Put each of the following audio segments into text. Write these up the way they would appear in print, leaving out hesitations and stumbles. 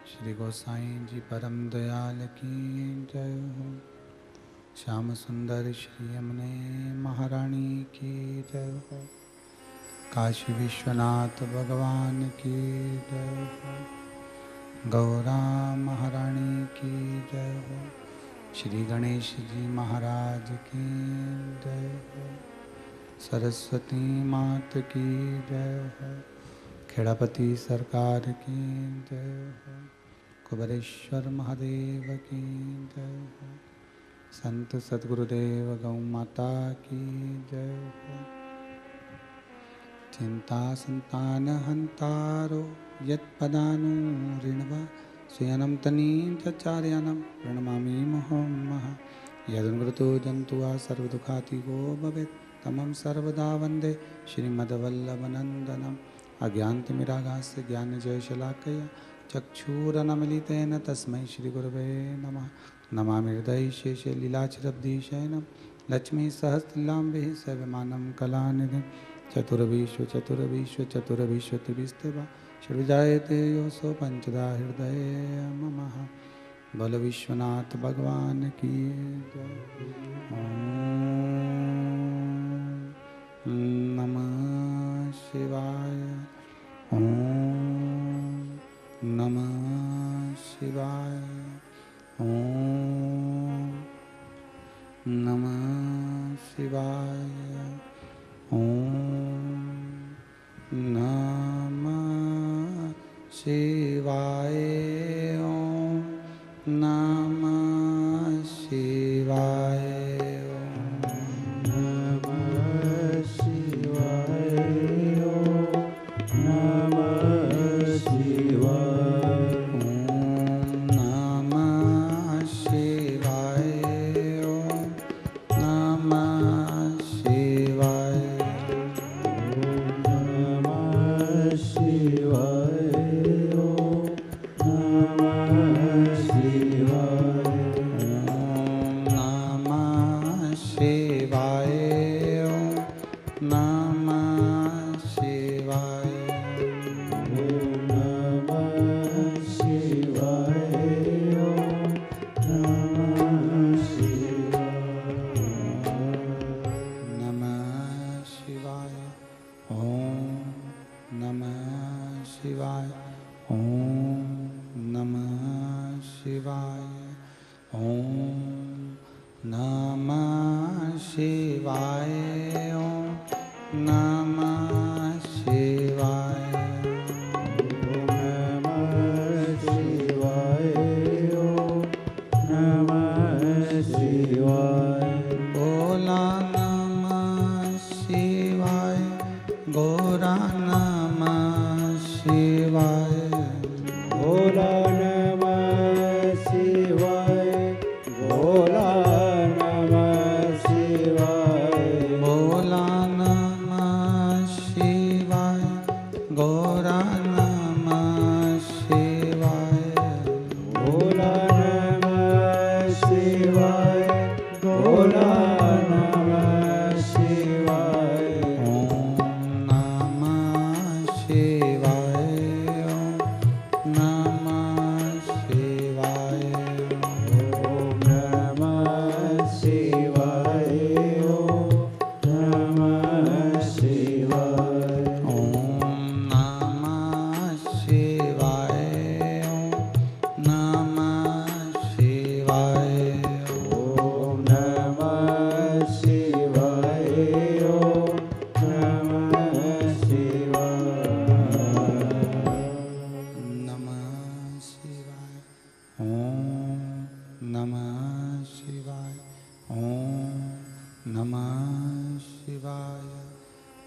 श्री गोसाई जी परम दयाल की जय हो। श्याम सुंदर श्री यमुने महारानी की जय हो। काशी विश्वनाथ भगवान की जय हो। गौरा महारानी की जय हो। श्री गणेश जी महाराज की जय हो। सरस्वती मात की जय हो। खेड़ापति सरकार की जय हो। कुबरेश्वर महादेव की जय हो। संत सद्गुरुदेव गौ माता की जय हो। चिंता संतान हंतारो यत्पदानुऋणवा स्वयं तनीचार्यानं प्रणमामि मुहुर्मुहुः। यदनुमृतो जन्तुः सर्वदुःखातिगो भवेत् तमं सर्वदा वन्दे श्रीमद्वल्लभनन्दनम्। अज्ञानतिमिरागास्य ज्ञानजयशलाकया चक्षुरनमिलितेन तस्मै श्रीगुरवे नमः। नमामि हृदये शेषे लीलाचरब्धिशयनं लक्ष्मीसहस्रलाम्भिः सेव्यमानं कलानिधिं। चतुर्विश्वचतुर्विश्वचतुर्विश्वतिभिस्तेवा षड्विजायते योऽसो पञ्चदा हृदये ममः। बोल विश्वनाथ भगवान की जय। ओम नमः शिवाय। ओम नमः शिवाय। ओम नमः शिवाय। ओम नमः शिवाय। ओम नमः शिवाय।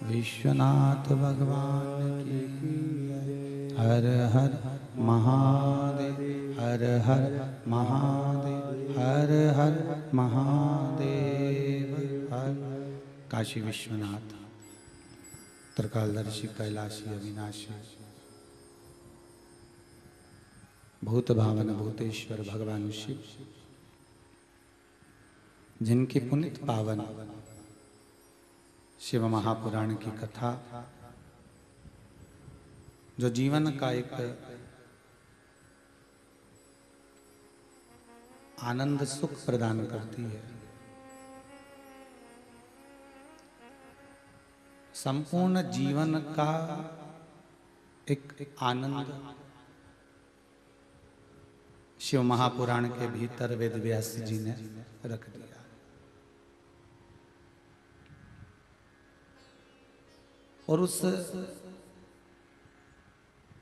विश्वनाथ भगवान की जय। हर हर महादेव। हर हर महादेव। हर हर महादेव। हर काशी विश्वनाथ त्रिकालदर्शी कैलाशी अविनाशी भूत भावन भूतेश्वर भगवान शिव, जिनके पुनित पावन शिव महापुराण की कथा, जो जीवन का एक आनंद सुख प्रदान करती है। संपूर्ण जीवन का एक आनंद शिव महापुराण के भीतर वेद व्यास जी ने रख दिया। और उस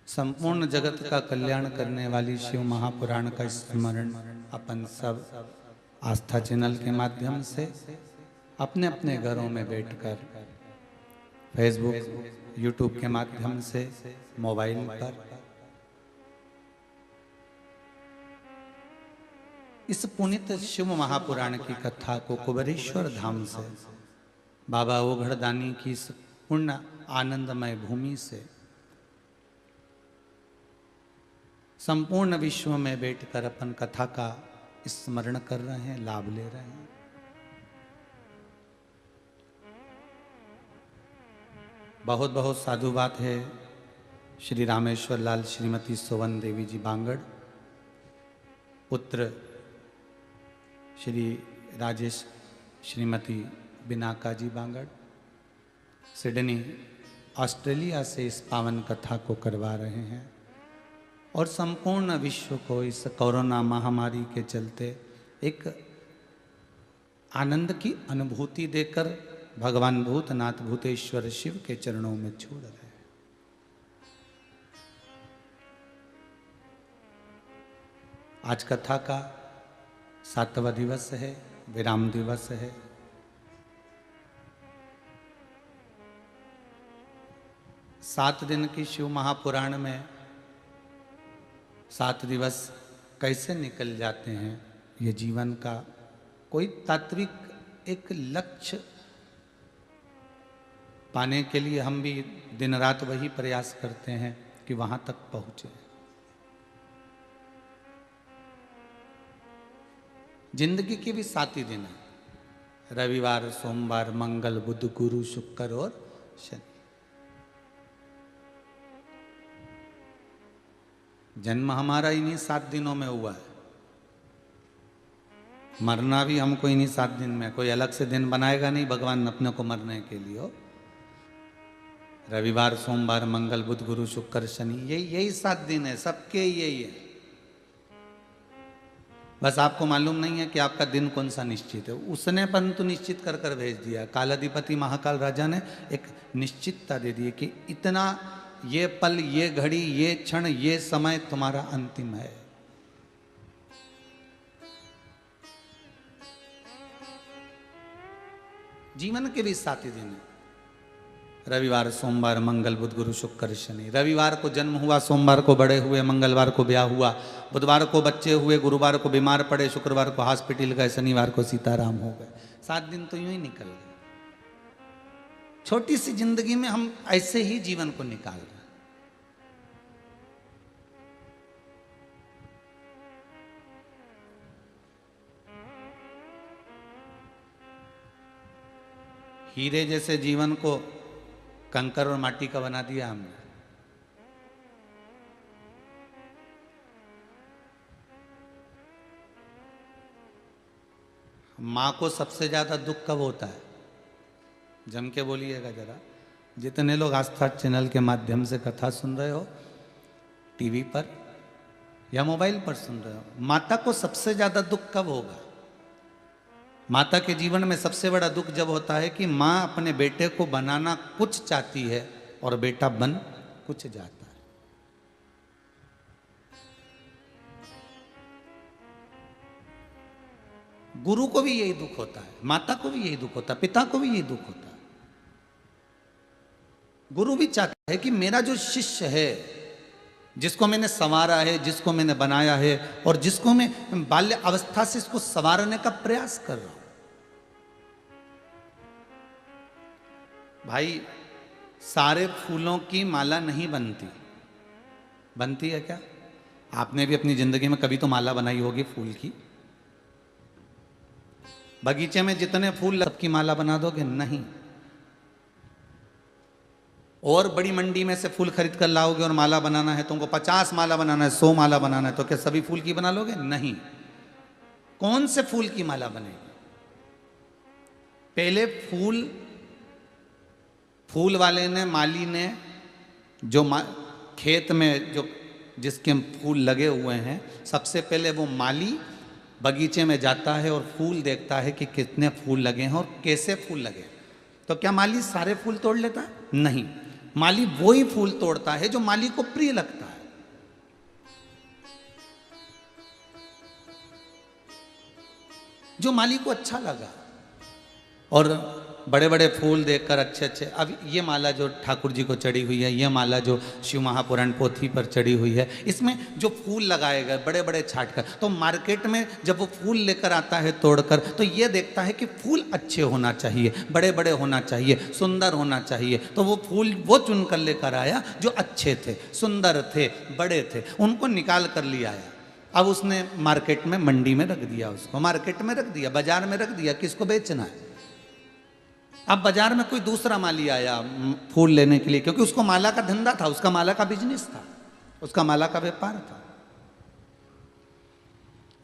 संपूर्ण जगत का कल्याण करने वाली शिव महापुराण का स्मरण अपन सब आस्था चैनल के माध्यम से अपने अपने घरों में बैठकर फेसबुक यूट्यूब के माध्यम से मोबाइल पर इस पुनित शिव महापुराण की कथा को कुबेरेश्वर धाम से बाबा ओघड़दानी की इस पूर्ण आनंदमय भूमि से संपूर्ण विश्व में बैठकर अपन कथा का स्मरण कर रहे हैं, लाभ ले रहे हैं। बहुत बहुत साधुवाद है श्री रामेश्वर लाल श्रीमती सोवन देवी जी बांगड़, पुत्र श्री राजेश श्रीमती बिनाका जी बांगड़, सिडनी ऑस्ट्रेलिया से इस पावन कथा को करवा रहे हैं और संपूर्ण विश्व को इस कोरोना महामारी के चलते एक आनंद की अनुभूति देकर भगवान भूतनाथ भूतेश्वर शिव के चरणों में छोड़ रहे हैं। आज कथा का 7वां दिवस है, विराम दिवस है। सात दिन की शिव महापुराण में 7 दिवस कैसे निकल जाते हैं, ये जीवन का कोई तात्विक एक लक्ष्य पाने के लिए हम भी दिन रात वही प्रयास करते हैं कि वहां तक पहुंचे। जिंदगी के भी 7 ही दिन है, रविवार सोमवार मंगल बुध गुरु शुक्र और शनि। जन्म हमारा इन्हीं 7 दिनों में हुआ है, मरना भी हमको इन्हीं 7 दिन में। कोई अलग से दिन बनाएगा नहीं भगवान अपने को मरने के लिए। हो रविवार सोमवार मंगल बुध गुरु शुक्र शनि, यही 7 दिन है, सबके यही है। बस आपको मालूम नहीं है कि आपका दिन कौन सा निश्चित है। उसने परंतु निश्चित कर कर भेज दिया। कालाधिपति महाकाल राजा ने एक निश्चितता दे दी कि इतना ये पल, ये घड़ी, ये क्षण, ये समय तुम्हारा अंतिम है। जीवन के भी 7 ही दिन है, रविवार सोमवार मंगल बुध गुरु शुक्र शनि। रविवार को जन्म हुआ, सोमवार को बड़े हुए, मंगलवार को ब्याह हुआ, बुधवार को बच्चे हुए, गुरुवार को बीमार पड़े, शुक्रवार को हॉस्पिटल गए, शनिवार को सीताराम हो गए। 7 दिन तो यूं ही निकल गए। छोटी सी जिंदगी में हम ऐसे ही जीवन को निकाल रहे हैं। हीरे जैसे जीवन को कंकर और माटी का बना दिया हमने। मां को सबसे ज्यादा दुख कब होता है? जम के बोलिएगा जरा। जितने लोग आस्था चैनल के माध्यम से कथा सुन रहे हो, टीवी पर या मोबाइल पर सुन रहे हो, माता को सबसे ज्यादा दुख कब होगा? माता के जीवन में सबसे बड़ा दुख जब होता है कि माँ अपने बेटे को बनाना कुछ चाहती है और बेटा बन कुछ जाता है। गुरु को भी यही दुख होता है, माता को भी यही दुख होता है, पिता को भी यही दुख होता है। गुरु भी चाहता है कि मेरा जो शिष्य है, जिसको मैंने संवारा है, जिसको मैंने बनाया है और जिसको मैं बाल्य अवस्था से इसको संवारने का प्रयास कर रहा हूं। भाई, सारे फूलों की माला नहीं बनती। बनती है क्या? आपने भी अपनी जिंदगी में कभी तो माला बनाई होगी फूल की। बगीचे में जितने फूल सबकी माला बना दोगे? नहीं। और बड़ी मंडी में से फूल खरीद कर लाओगे और माला बनाना है, तुमको 50 माला बनाना है, 100 माला बनाना है, तो क्या सभी फूल की बना लोगे? नहीं। कौन से फूल की माला बनेगी? पहले फूल वाले ने, माली ने, जो खेत में जो जिसके फूल लगे हुए हैं, सबसे पहले वो माली बगीचे में जाता है और फूल देखता है कि कितने फूल लगे हैं और कैसे फूल लगे। तो क्या माली सारे फूल तोड़ लेता है? नहीं, माली वही फूल तोड़ता है जो माली को प्रिय लगता है। जो माली को अच्छा लगा। और बड़े बड़े फूल देखकर अच्छे अच्छे, अब ये माला जो ठाकुर जी को चढ़ी हुई है, ये माला जो शिव महापुराण पोथी पर चढ़ी हुई है, इसमें जो फूल लगाए गए बड़े बड़े छाट कर, तो मार्केट में जब वो फूल लेकर आता है तोड़कर, तो ये देखता है कि फूल अच्छे होना चाहिए, बड़े बड़े होना चाहिए, सुंदर होना चाहिए। तो वो फूल वो चुन कर लेकर आया जो अच्छे थे, सुंदर थे, बड़े थे, उनको निकाल कर ले आया। अब उसने मार्केट में, मंडी में रख दिया, उसको मार्केट में रख दिया, बाजार में रख दिया, किसको बेचना है। अब बाजार में कोई दूसरा माली आया फूल लेने के लिए, क्योंकि उसको माला का धंधा था, उसका माला का बिजनेस था, उसका माला का व्यापार था।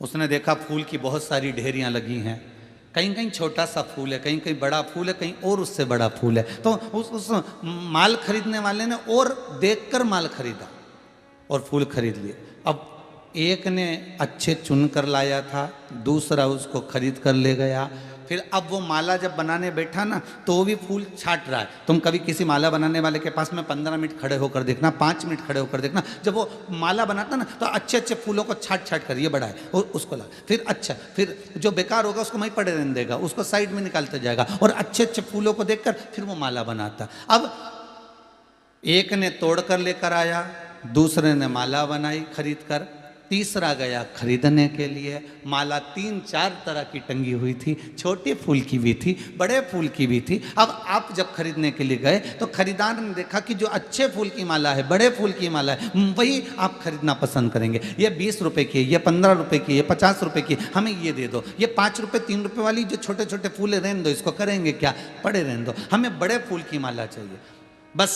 उसने देखा फूल की बहुत सारी ढेरियां लगी हैं, कहीं कहीं छोटा सा फूल है, कहीं कहीं बड़ा फूल है, कहीं और उससे बड़ा फूल है। तो उस माल खरीदने वाले ने और देखकर माल खरीदा और फूल खरीद लिए। अब एक ने अच्छे चुन कर लाया था, दूसरा उसको खरीद कर ले गया। फिर अब वो माला जब बनाने बैठा ना, तो वो भी फूल छाट रहा है। तुम कभी किसी माला बनाने वाले के पास में 15 मिनट खड़े होकर देखना, 5 मिनट खड़े होकर देखना, जब वो माला बनाता ना तो अच्छे अच्छे फूलों को छाट छाट कर, ये बड़ा है और उसको लगा, फिर अच्छा, फिर जो बेकार होगा उसको वहीं पड़े रहने देगा, उसको साइड में निकालते जाएगा, और अच्छे अच्छे फूलों को देखकर फिर वो माला बनाता। अब एक ने तोड़ कर लेकर आया, दूसरे ने माला बनाई खरीद कर, तीसरा गया खरीदने के लिए। माला 3-4 तरह की टंगी हुई थी, छोटे फूल की भी थी, बड़े फूल की भी थी। अब आप जब खरीदने के लिए गए तो खरीदार ने देखा कि जो अच्छे फूल की माला है, बड़े फूल की माला है, वही आप खरीदना पसंद करेंगे। ये 20 रुपए की, ये 15 रुपए की, ये 50 रुपए की, हमें ये दे दो। ये 5 रुपए 3 रुपए वाली जो छोटे छोटे फूल रहने दो, इसको करेंगे क्या, पड़े रहने दो, हमें बड़े फूल की माला चाहिए। बस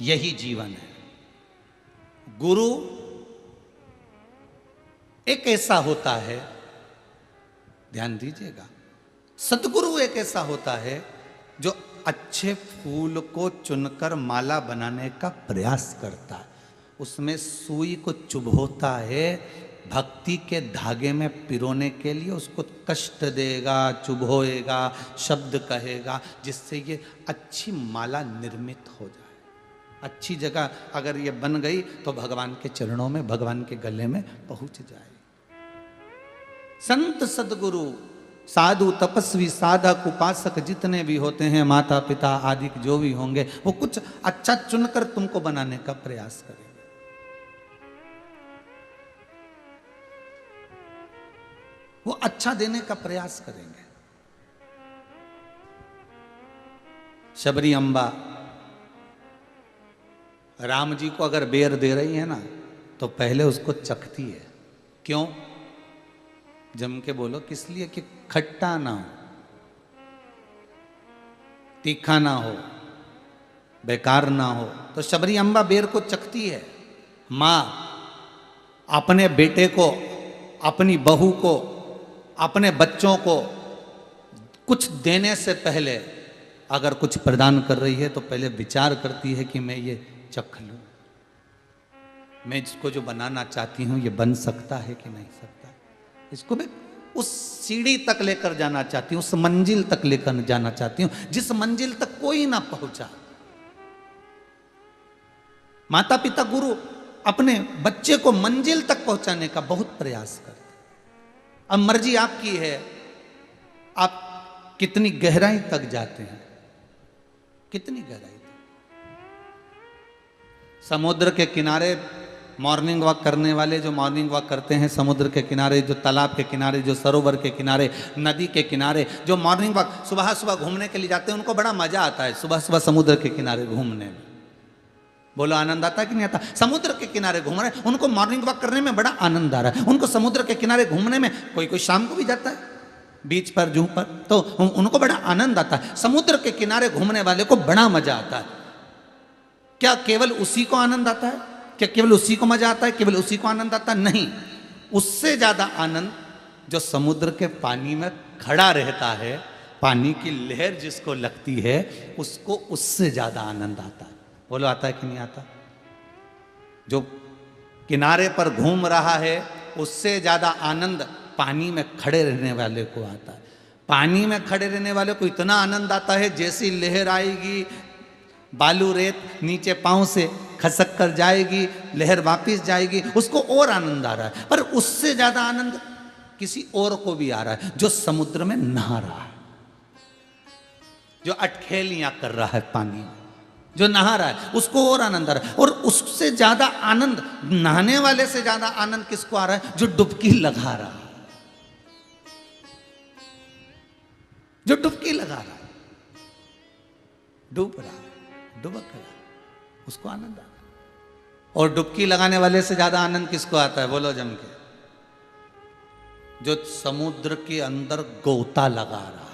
यही जीवन है। गुरु एक ऐसा होता है, ध्यान दीजिएगा, सतगुरु एक ऐसा होता है जो अच्छे फूल को चुनकर माला बनाने का प्रयास करता है, उसमें सुई को चुभोता है, भक्ति के धागे में पिरोने के लिए उसको कष्ट देगा, चुभोएगा, शब्द कहेगा, जिससे ये अच्छी माला निर्मित हो जाए। अच्छी जगह अगर ये बन गई तो भगवान के चरणों में, भगवान के गले में पहुंच जाए। संत सदगुरु साधु तपस्वी साधक उपासक जितने भी होते हैं, माता पिता आदि जो भी होंगे, वो कुछ अच्छा चुनकर तुमको बनाने का प्रयास करेंगे। वो अच्छा देने का प्रयास करेंगे। शबरी अम्बा राम जी को अगर बेर दे रही है ना, तो पहले उसको चखती है। क्यों? जम के बोलो, किस लिए? कि खट्टा ना हो, तीखा ना हो, बेकार ना हो। तो शबरी अम्बा बेर को चखती है। माँ अपने बेटे को, अपनी बहू को, अपने बच्चों को कुछ देने से पहले अगर कुछ प्रदान कर रही है तो पहले विचार करती है कि मैं ये चख लूं, मैं इसको जो बनाना चाहती हूं ये बन सकता है कि नहीं सकता। इसको मैं उस सीढ़ी तक लेकर जाना चाहती हूँ, उस मंजिल तक लेकर जाना चाहती हूँ जिस मंजिल तक कोई ना पहुंचा। माता पिता गुरु अपने बच्चे को मंजिल तक पहुंचाने का बहुत प्रयास करते। अब मर्जी आपकी है, आप कितनी गहराई तक जाते हैं, कितनी गहराई तक। समुद्र के किनारे मॉर्निंग वॉक करने वाले जो मॉर्निंग वॉक करते हैं, समुद्र के किनारे, जो तालाब के किनारे, जो सरोवर के किनारे, नदी के किनारे जो मॉर्निंग वॉक सुबह सुबह घूमने के लिए जाते हैं, उनको बड़ा मजा आता है सुबह सुबह समुद्र के किनारे घूमने में। बोलो आनंद आता है कि नहीं आता? समुद्र के किनारे घूम रहे हैं, उनको मॉर्निंग वॉक करने में बड़ा आनंद आ रहा है। उनको समुद्र के किनारे घूमने में, कोई कोई शाम को भी जाता है बीच पर, जूह पर, तो उनको बड़ा आनंद आता है। समुद्र के किनारे घूमने वाले को बड़ा मजा आता है। क्या केवल उसी को आनंद आता है? क्या केवल उसी को मजा आता है? केवल उसी को आनंद आता है? नहीं, उससे ज्यादा आनंद जो समुद्र के पानी में खड़ा रहता है, पानी की लहर जिसको लगती है, उसको उससे ज्यादा आनंद आता है। बोलो आता है कि नहीं आता? जो किनारे पर घूम रहा है उससे ज्यादा आनंद पानी में खड़े रहने वाले को आता है। पानी में खड़े रहने वाले को इतना आनंद आता है, जैसी लहर आएगी, बालू रेत नीचे पांव से खसक कर जाएगी, लहर वापस जाएगी, उसको और आनंद आ रहा है। पर उससे ज्यादा आनंद किसी और को भी आ रहा है जो समुद्र में नहा रहा है, जो अटखेलियां कर रहा है पानी में, जो नहा रहा है, उसको और आनंद आ रहा है। और उससे ज्यादा आनंद, नहाने वाले से ज्यादा आनंद किसको आ रहा है? जो डुबकी लगा रहा है, जो डुबकी लगा रहा है, डूब रहा है, डुबक रहा है, उसको आनंद आ रहा है। और डुबकी लगाने वाले से ज्यादा आनंद किसको आता है? बोलो जम के। जो समुद्र के अंदर गोता लगा रहा है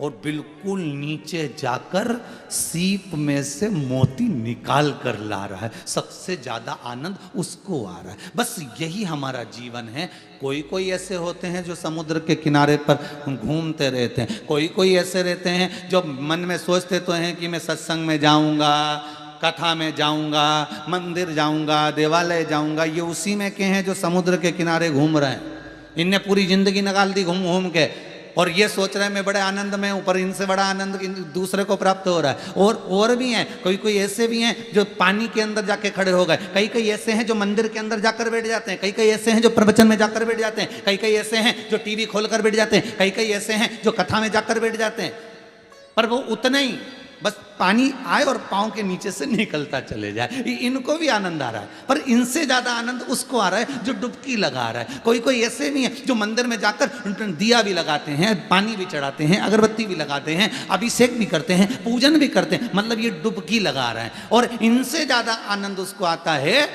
और बिल्कुल नीचे जाकर सीप में से मोती निकाल कर ला रहा है, सबसे ज्यादा आनंद उसको आ रहा है। बस यही हमारा जीवन है। कोई कोई ऐसे होते हैं जो समुद्र के किनारे पर घूमते रहते हैं, कोई कोई ऐसे रहते हैं जो मन में सोचते तो हैं कि मैं सत्संग में जाऊंगा, कथा में जाऊंगा, मंदिर जाऊंगा, देवालय जाऊंगा। ये उसी में के हैं जो समुद्र के किनारे घूम रहे हैं। इनने पूरी जिंदगी निकाल दी घूम घूम के, और ये सोच रहे हैं मैं बड़े आनंद में हूं, पर इनसे बड़ा आनंद दूसरे को प्राप्त हो रहा है। और भी हैं, कोई कोई ऐसे भी हैं जो पानी के अंदर जाके खड़े हो गए, कई कई ऐसे हैं जो मंदिर के अंदर जाकर बैठ जाते हैं, कई कई ऐसे हैं जो प्रवचन में जाकर बैठ जाते हैं, कई कई ऐसे हैं जो टीवी खोलकर बैठ जाते हैं, कई कई ऐसे हैं जो कथा में जाकर बैठ जाते हैं। पर वो उतना ही, बस पानी आए और पांव के नीचे से निकलता चले जाए, इनको भी आनंद आ रहा है। पर इनसे ज्यादा आनंद उसको आ रहा है जो डुबकी लगा रहा है। कोई कोई ऐसे भी है जो मंदिर में जाकर दिया भी लगाते हैं, पानी भी चढ़ाते हैं, अगरबत्ती भी लगाते हैं, अभिषेक भी करते हैं, पूजन भी करते हैं, मतलब ये डुबकी लगा रहे हैं। और इनसे ज्यादा आनंद उसको आता है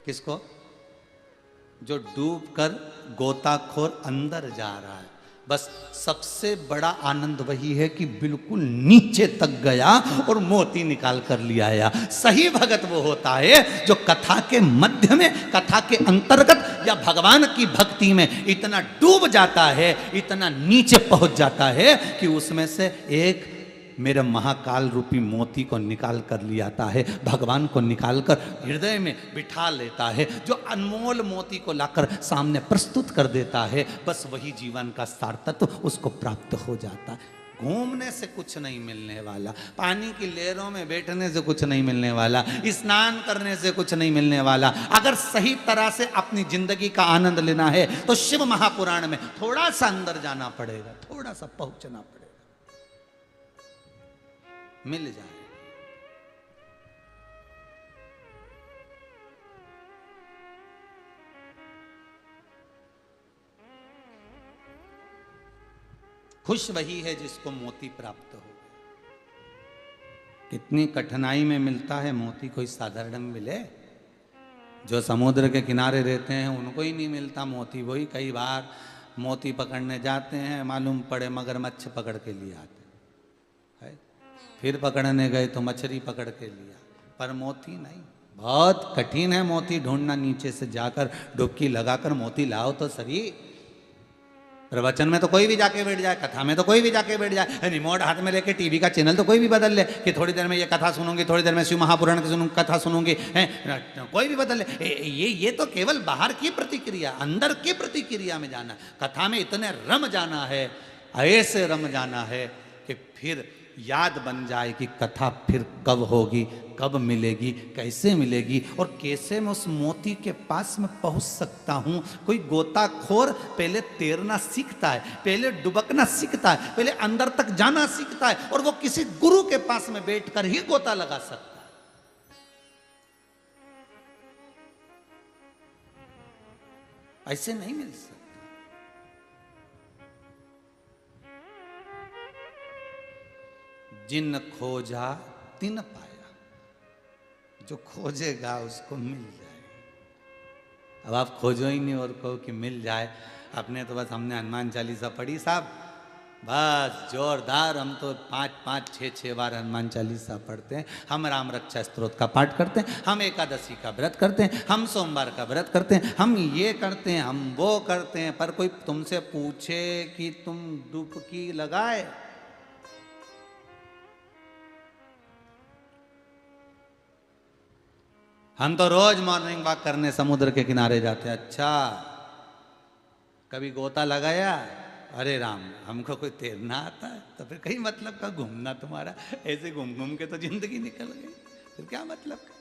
किसको? जो डूब कर गोताखोर अंदर जा रहा है। बस सबसे बड़ा आनंद वही है कि बिल्कुल नीचे तक गया और मोती निकाल कर लिया आया। सही भगत वो होता है जो कथा के मध्य में, कथा के अंतर्गत या भगवान की भक्ति में इतना डूब जाता है, इतना नीचे पहुंच जाता है कि उसमें से एक मेरे महाकाल रूपी मोती को निकाल कर ले आता है, भगवान को निकाल कर हृदय में बिठा लेता है, जो अनमोल मोती को लाकर सामने प्रस्तुत कर देता है। बस वही जीवन का सार्थत्व उसको प्राप्त हो जाता है। घूमने से कुछ नहीं मिलने वाला, पानी की लहरों में बैठने से कुछ नहीं मिलने वाला, स्नान करने से कुछ नहीं मिलने वाला। अगर सही तरह से अपनी जिंदगी का आनंद लेना है तो शिव महापुराण में थोड़ा सा अंदर जाना पड़ेगा, थोड़ा सा पहुंचना पड़ेगा, मिल जाए। खुश वही है जिसको मोती प्राप्त हो। कितनी कठिनाई में मिलता है मोती, कोई साधारण मिले? जो समुद्र के किनारे रहते हैं उनको ही नहीं मिलता मोती। वही कई बार मोती पकड़ने जाते हैं, मालूम पड़े मगरमच्छ पकड़ के लिए आते है, फिर पकड़ने गए तो मछली पकड़ के लिया, पर मोती नहीं। बहुत कठिन है मोती ढूंढना, नीचे से जाकर डुबकी लगाकर मोती लाओ तो सही। प्रवचन में तो कोई भी जाके बैठ जाए, कथा में तो कोई भी जाके बैठ जाए, रिमोट हाथ में लेके टीवी का चैनल तो कोई भी बदल ले कि थोड़ी देर में ये कथा सुनूंगी, थोड़ी देर में शिव महापुराण की कथा सुनूंगी, कोई भी बदल ले। ये तो केवल बाहर की प्रतिक्रिया, अंदर की प्रतिक्रिया में जाना। कथा में इतने रम जाना है, ऐसे रम जाना है कि फिर याद बन जाए कि कथा फिर कब होगी, कब मिलेगी, कैसे मिलेगी और कैसे मैं उस मोती के पास में पहुंच सकता हूं। कोई गोताखोर पहले तैरना सीखता है, पहले डुबकना सीखता है, पहले अंदर तक जाना सीखता है, और वो किसी गुरु के पास में बैठकर ही गोता लगा सकता है। ऐसे नहीं मिल सकता। जिन खोजा तिन पाया, जो खोजेगा उसको मिल जाएगा। अब आप खोजो ही नहीं और कहो कि मिल जाए। अपने तो बस हमने हनुमान चालीसा पढ़ी साहब, बस जोरदार। हम तो 5-5, 6-6 बार हनुमान चालीसा पढ़ते हैं, हम राम रक्षा स्तोत्र का पाठ करते हैं, हम एकादशी का व्रत करते हैं, हम सोमवार का व्रत करते हैं, हम ये करते हैं, हम वो करते हैं। पर कोई तुमसे पूछे कि तुम डुबकी लगाए? हम तो रोज मॉर्निंग वॉक करने समुद्र के किनारे जाते हैं। अच्छा, कभी गोता लगाया? अरे राम, हमको कोई तैरना आता है? तो फिर कहीं मतलब का घूमना तुम्हारा, ऐसे घूम घूम के तो जिंदगी निकल गई, फिर क्या मतलब का?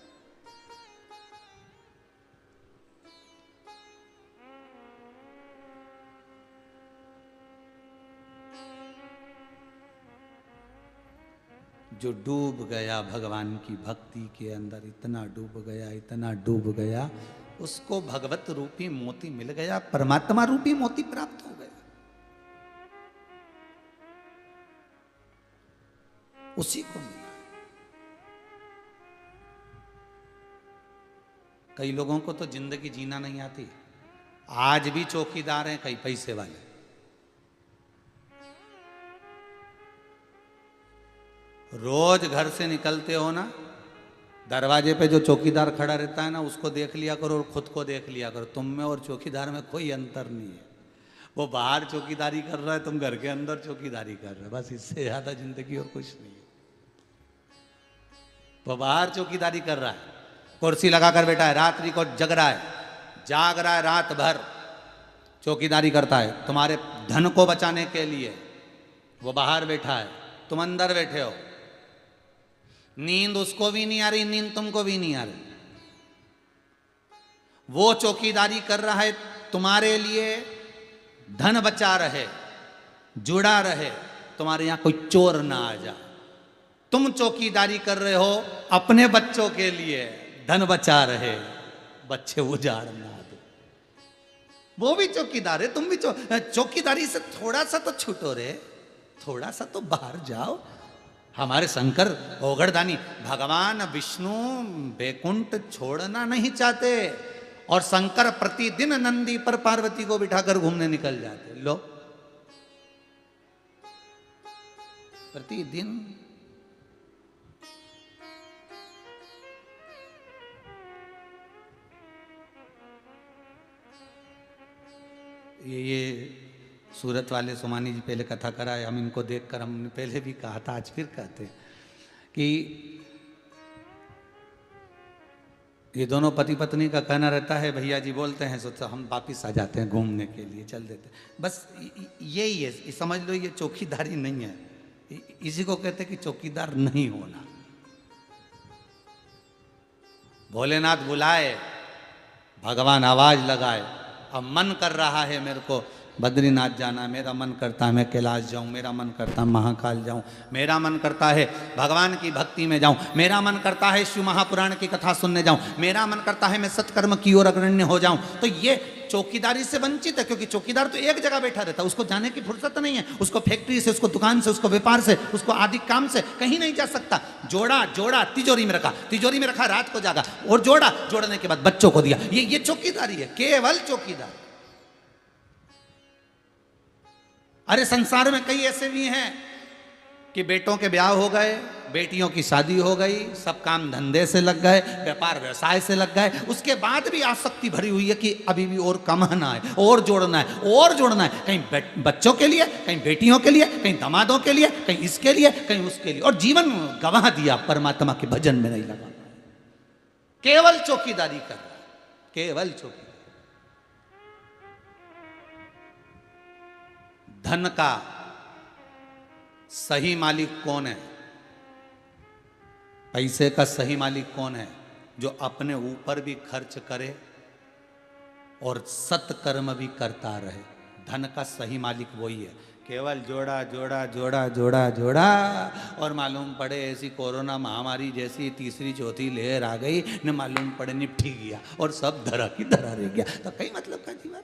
जो डूब गया भगवान की भक्ति के अंदर, इतना डूब गया, इतना डूब गया, उसको भगवत रूपी मोती मिल गया, परमात्मा रूपी मोती प्राप्त हो गया। उसी को मिला। कई लोगों को तो जिंदगी जीना नहीं आती, आज भी चौकीदार हैं कई पैसे वाले। रोज घर से निकलते हो ना, दरवाजे पे जो चौकीदार खड़ा रहता है ना, उसको देख लिया करो और खुद को देख लिया करो। तुम में और चौकीदार में कोई अंतर नहीं है। वो बाहर चौकीदारी कर रहा है, तुम घर के अंदर चौकीदारी कर रहे हो, बस इससे ज्यादा जिंदगी और कुछ नहीं है। वो बाहर चौकीदारी कर रहा है, कुर्सी लगाकर बैठा है, रात्रि को जग रहा है, जाग रहा है रात भर, चौकीदारी करता है तुम्हारे धन को बचाने के लिए। वो बाहर बैठा है, तुम अंदर बैठे हो। नींद उसको भी नहीं आ रही, नींद तुमको भी नहीं आ रही। वो चौकीदारी कर रहा है तुम्हारे लिए, धन बचा रहे, जुड़ा रहे, तुम्हारे यहां कोई चोर ना आ जाए। तुम चौकीदारी कर रहे हो अपने बच्चों के लिए, धन बचा रहे, बच्चे उजाड़ ना दे। वो भी चौकीदार है, तुम भी चौकीदारी से थोड़ा सा तो छूटो रे, थोड़ा सा तो बाहर जाओ। हमारे शंकर ओगड़दानी भगवान विष्णु बैकुंठ छोड़ना नहीं चाहते, और शंकर प्रतिदिन नंदी पर पार्वती को बिठाकर घूमने निकल जाते। लो, प्रतिदिन। ये सूरत वाले सोमानी जी पहले कथा कराए, हम इनको देखकर, हमने पहले भी कहा था, आज फिर कहते हैं कि ये दोनों पति पत्नी का कहना रहता है, भैया जी बोलते हैं तो हम वापिस आ जाते हैं घूमने के लिए, चल देते हैं। बस यही है, समझ लो ये चौकीदारी नहीं है। इसी को कहते हैं कि चौकीदार नहीं होना। भोलेनाथ बुलाए, भगवान आवाज लगाए, अब मन कर रहा है मेरे को बद्रीनाथ जाना, मेरा मन करता है मैं कैलाश जाऊं, मेरा मन करता है महाकाल जाऊं, मेरा मन करता है भगवान की भक्ति में जाऊं, मेरा मन करता है शिव महापुराण की कथा सुनने जाऊं, मेरा मन करता है मैं सत्कर्म की ओर अग्रण्य हो जाऊं। तो ये चौकीदारी से वंचित है, क्योंकि चौकीदार तो एक जगह बैठा रहता है, उसको जाने की फुर्सत नहीं है। उसको फैक्ट्री से, उसको दुकान से, उसको व्यापार से, उसको आदि काम से कहीं नहीं जा सकता। जोड़ा जोड़ा तिजोरी में रखा, तिजोरी में रखा, रात को जागा और जोड़ा, जोड़ने के बाद बच्चों को दिया। ये चौकीदारी है, केवल चौकीदार। अरे संसार में कई ऐसे भी हैं कि बेटों के ब्याह हो गए, बेटियों की शादी हो गई, सब काम धंधे से लग गए, व्यापार व्यवसाय से लग गए, उसके बाद भी आसक्ति भरी हुई है कि अभी भी और कमाना है, और जोड़ना है, और जोड़ना है, कहीं बच्चों के लिए, कहीं बेटियों के लिए, कहीं दामादों के लिए, कहीं इसके लिए, कहीं उसके लिए, और जीवन गंवा दिया, परमात्मा के भजन में नहीं लगा। केवल चौकीदारी कर रहा, केवल चौकीदारी। धन का सही मालिक कौन है? पैसे का सही मालिक कौन है? जो अपने ऊपर भी खर्च करे और सत्कर्म भी करता रहे। धन का सही मालिक वही है। केवल जोड़ा जोड़ा जोड़ा जोड़ा जोड़ा और मालूम पड़े ऐसी कोरोना महामारी जैसी तीसरी चौथी लहर आ गई, न मालूम पड़े निपटी गया और सब धरा की धरा रह गया। तो कई मतलब का जीवन,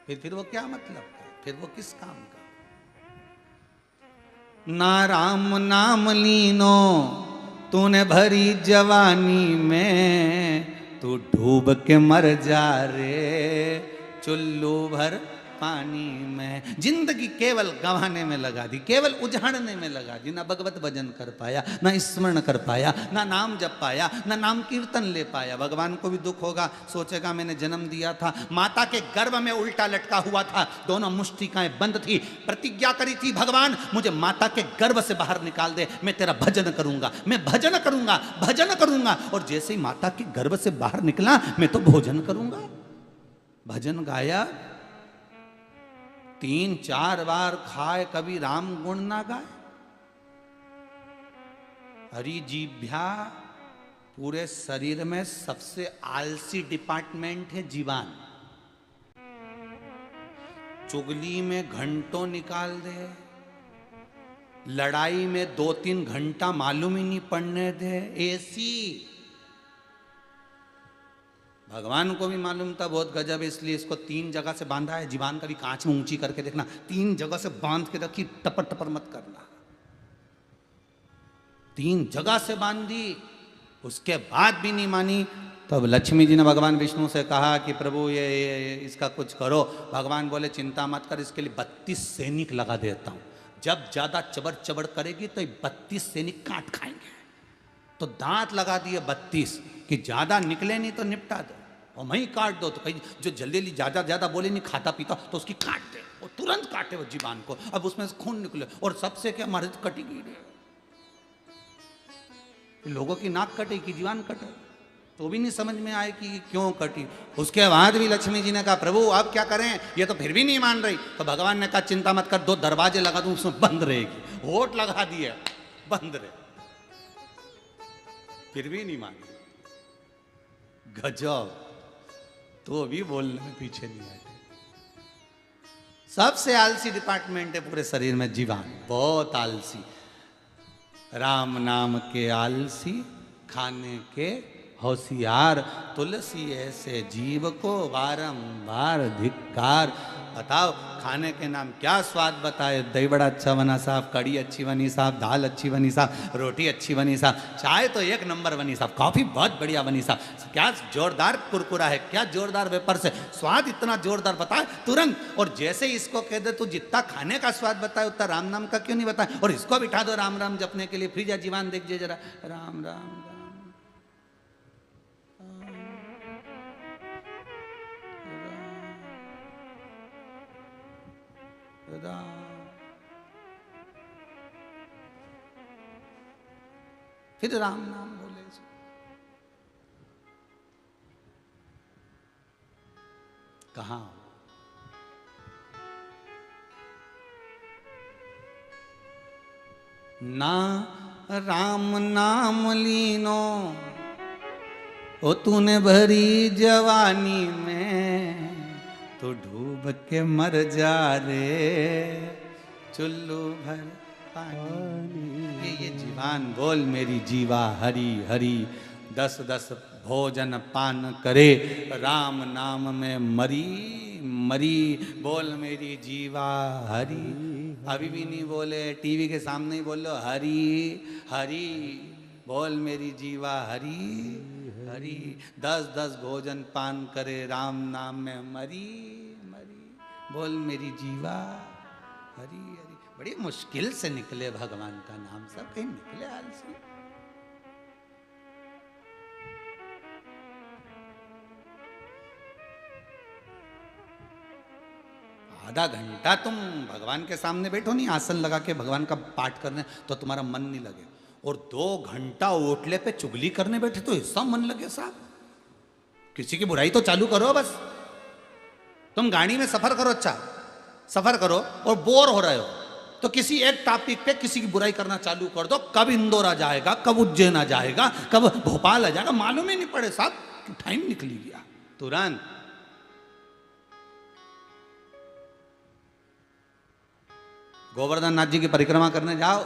फिर वो क्या मतलब का, फिर वो किस काम का? ना राम नाम लीनो तूने भरी जवानी में, तू डूब के मर जा रे चुल्लू भर पानी में। जिंदगी केवल गंवाने में लगा दी, केवल उजाड़ने में लगा दी। ना भगवत भजन कर पाया, ना स्मरण कर पाया, ना नाम जप पाया, ना नाम कीर्तन ले पाया। भगवान को भी दुख होगा, सोचेगा मैंने जन्म दिया था, माता के गर्भ में उल्टा लटका हुआ था, दोनों मुष्टिकाएं बंद थी, प्रतिज्ञा करी थी भगवान मुझे माता के गर्भ से बाहर निकाल दे, मैं तेरा भजन करूंगा, मैं भजन करूंगा, भजन करूंगा। और जैसे ही माता के गर्भ से बाहर निकला, मैं तो भोजन करूंगा। भजन गाया, 3-4 बार खाए, कभी राम गुण ना गाए। हरि जीभ्या, पूरे शरीर में सबसे आलसी डिपार्टमेंट है जीवान। चुगली में घंटों निकाल दे, लड़ाई में 2-3 घंटा मालूम ही नहीं पड़ने दे। ऐसी भगवान को भी मालूम था बहुत गजब, इसलिए इसको 3 जगह से बांधा है। जीवान कभी कांच में ऊंची करके देखना, 3 जगह से बांध के रखी, टपर टपर मत करना। 3 जगह से बांधी, उसके बाद भी नहीं मानी। तब लक्ष्मी जी ने भगवान विष्णु से कहा कि प्रभु ये इसका कुछ करो। भगवान बोले चिंता मत कर, इसके लिए 32 सैनिक लगा देता हूं। जब ज्यादा चबड़ चबड़ करेगी तो 32 सैनिक काट खाएंगे। तो दांत लगा दिए 32 कि ज्यादा निकले नहीं तो निपटा दो, और वहीं काट दो। तो कहीं जो जल्दी जल्दी ज्यादा ज्यादा बोले नहीं खाता पीता तो उसकी काट दे, और तुरंत काटे वो जीवान को। अब उसमें से खून निकले, और सबसे क्या मर्द कटी गई, लोगों की नाक कटे कि जीवान कटे, तो भी नहीं समझ में आए कि क्यों कटी। उसके बाद भी लक्ष्मी जी ने कहा प्रभु अब क्या करें, ये तो फिर भी नहीं मान रही। तो भगवान ने कहा चिंता मत कर, 2 दरवाजे लगा दूं, उसमें बंद रहेगी। होठ लगा दिए, बंद रहे, फिर भी नहीं मानी। गजब, तो भी बोलने में पीछे नहीं आए। सबसे आलसी डिपार्टमेंट है पूरे शरीर में जीवान, बहुत आलसी। राम नाम के आलसी, खाने के होशियार। तुलसी ऐसे जीव को बारंबार धिक्कार। बताओ खाने के नाम क्या स्वाद बताए, दही बड़ा अच्छा बना साहब, कड़ी अच्छी बनी साहब, दाल अच्छी बनी साहब, रोटी अच्छी बनी साहब, चाय तो 1 नंबर बनी साहब, कॉफी बहुत बढ़िया बनी साहब, क्या जोरदार कुरकुरा है, क्या जोरदार वेपर्स है, स्वाद इतना जोरदार बताए तुरंत। और जैसे इसको कह दे तू जितना खाने का स्वाद बताए उतना राम नाम का क्यों नहीं बताए, और इसको बिठा दो राम राम जपने के लिए, फिर जा जीवान देख जे जरा, राम राम फिर राम नाम बोले। कहां ना राम नाम लीनो, ओ तूने भरी जवानी में, तो डूब के मर जा रे चुल्लू भर पानी। ये जीवान बोल मेरी जीवा हरि हरि, 10-10 भोजन पान करे, राम नाम में मरी मरी। बोल मेरी जीवा हरि, अभी भी नहीं बोले, टीवी के सामने ही बोलो हरि हरि। बोल मेरी जीवा हरि हरि, 10-10 भोजन पान करे, राम नाम में मरी मरी। बोल मेरी जीवा हरि हरि। बड़ी मुश्किल से निकले भगवान का नाम, सब कहीं निकले आलसी। आधा घंटा तुम भगवान के सामने बैठो नहीं, आसन लगा के भगवान का पाठ करने, तो तुम्हारा मन नहीं लगे। और 2 घंटा ओटले पे चुगली करने बैठे तो ऐसा मन लगे साहब। किसी की बुराई तो चालू करो बस। तुम गाड़ी में सफर करो, अच्छा सफर करो और बोर हो रहे हो, तो किसी एक टॉपिक पे किसी की बुराई करना चालू कर दो। कब इंदौर आ जाएगा, कब उज्जैन आ जाएगा, कब भोपाल आ जाएगा, मालूम ही नहीं पड़े साहब, टाइम निकली गया तुरंत। गोवर्धन नाथ जी की परिक्रमा करने जाओ,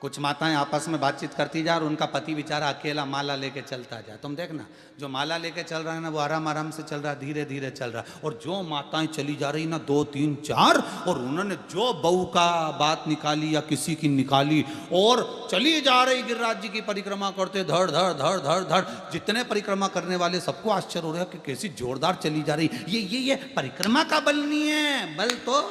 कुछ माताएं आपस में बातचीत करती जा और उनका पति बेचारा अकेला माला लेके चलता जा। तुम देखना, जो माला लेके चल रहा है ना वो आराम आराम से चल रहा है, धीरे धीरे चल रहा है। और जो माताएं चली जा रही ना 2 3 4, और उन्होंने जो बहू का बात निकाली या किसी की निकाली और चली जा रही गिरिराज जी की परिक्रमा करते, धड़ धड़ धड़ धड़ धड़। जितने परिक्रमा करने वाले सबको आश्चर्य हो रहा है कि कैसी जोरदार चली जा रही। ये परिक्रमा का बल नहीं है, बल तो